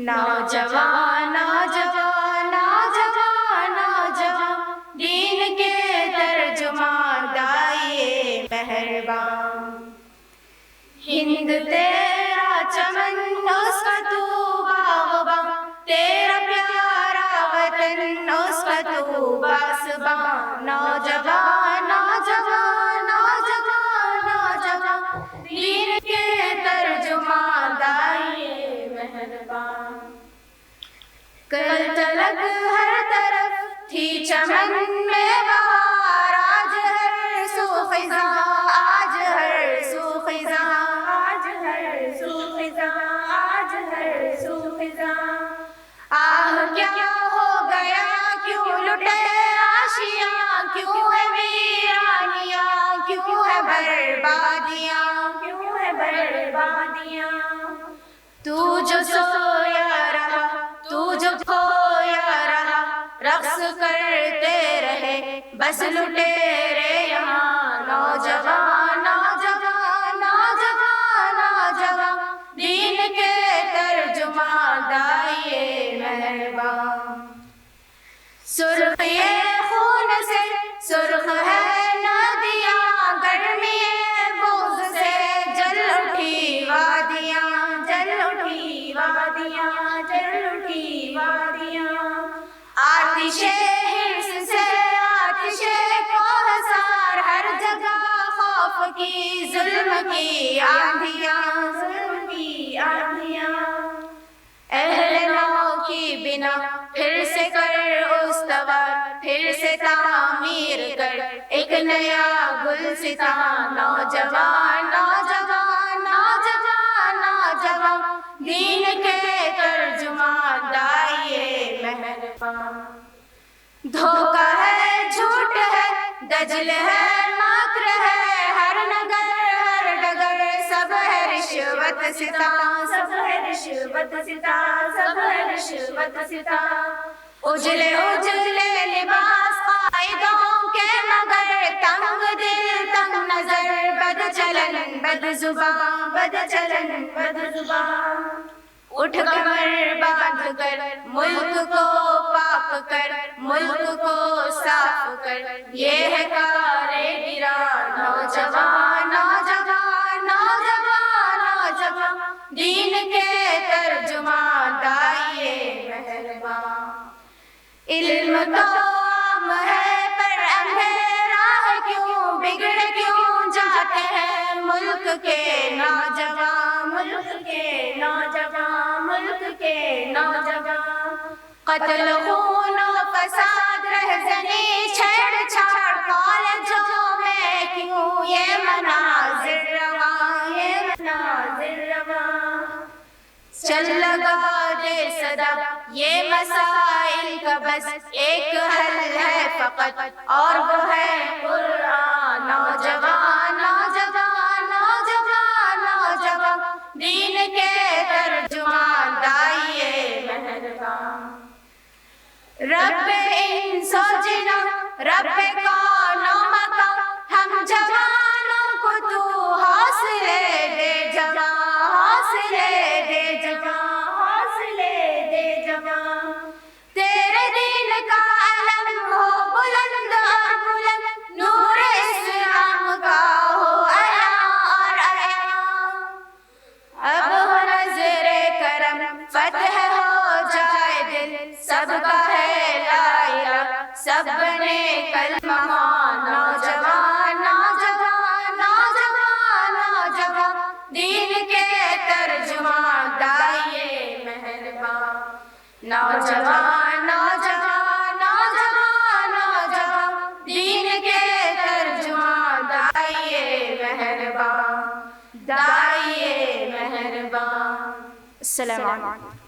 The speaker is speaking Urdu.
نوجوان نوجوان نوجوان نوجوان دین کے ترجمان دائیے مہربان، ہند تیرا چمن اس کا تو باغباں، تیرا پیارا وطن اس کا تو پاسباں، نوجوان نوجوان نوجوان نوجوان دین کے ترجمان دائیے مہربان۔ کل تلک ہر طرف تھی چمن میں بہار، آج ہر سو خزاں، آج ہر سو خزاں، آج ہر سو خزاں، آج ہر سو خزاں۔ آہ کیا ہو گیا، کیوں لٹے آشیاں، کیوں ہے ویرانیاں، کیوں ہے بربادیاں، کیوں ہے بربادیاں۔ تو جو سویا رہا، تو جو کھویا رہا، رقص کرتے رہے بس لٹیرے یہاں، نوجوان نوجوان نوجوان نوجوان دین کے ترجمان دائیے مہربان۔ سرخ یہ خون سے سرخ ہے ندیاں، گرمی بغض سے جل اٹھی وادیاں، جل اٹھی وادیاں، جل اٹھی وادیاں۔ آتش حرص سے آتش کوثر، ہر جگہ خوف کی ظلم کی آندھیاں، ظلم کی آندھیاں۔ اہل نو کی بنا پھر سے کر استوار، پھر سے تعمیر کر ایک نیا گلستان، نوجوان نوجوان نوجوان نوجوان دین کے ترجمان دائیے مہربان۔ دھوکہ ہے، جھوٹ ہے، دجل ہے، مکر ہے، ہر نگر ہر ڈگر سب ہے رشوت ستاں، سب ہے رشوت ستاں، سب ہے رشوت ستاں۔ اجلے اجلے لباس قائدوں کے مگر تنگ دل تنگ نظر، بد چلن بد زباں، بد چلن بد زباں۔ اٹھ کمر باندھ کر ملک کو پاک کر، ملک کو صاف کر، یہ ہے کار گراں، نوجوان نوجوان نوجوان نوجوان دین کے ترجمان دائیے مہربان۔ علم تو عام ہے پر اندھیرا ہے کیوں، بگڑ کیوں جاتے ہیں ملک کے نوجوان، ملک کے نوجوان، ملک کے نوجوان۔ قتل خون و فساد، رہزنی چھیڑ چھاڑ، کالجوں میں کیوں یہ مناظر رواں، یہ مناظر رواں۔ چل لگا دے صدا، یہ مسائل کا بس ایک حل ہے فقط، اور وہ ہے قرآن، نوجوان نوجوان نوجوان نوجوان دین کے ترجمان دائیے مہربان۔ رب انس و جناں، رب کون و مکان، ہم جوانوں کو تو حوصلے دے جواں، حوصلے دے جواں، حوصلے دے جواں۔ تیرے دین کا علم ہو بلند اور بلند، نور اسلام کا ہو عیاں اور عیاں۔ اب ہو نظر کرم، فتح ہو جائے دل، سب کا ہے لا الہ، سب بنے کلمہ خوان، نوجوان نوجوان نوجوان نوجوان دین کے ترجمان دائیے مہربان، نوجوان نوجوان نوجوان نوجوان دین کے ترجمان دائیے مہربان، دائیے مہربان۔ السلام علیکم۔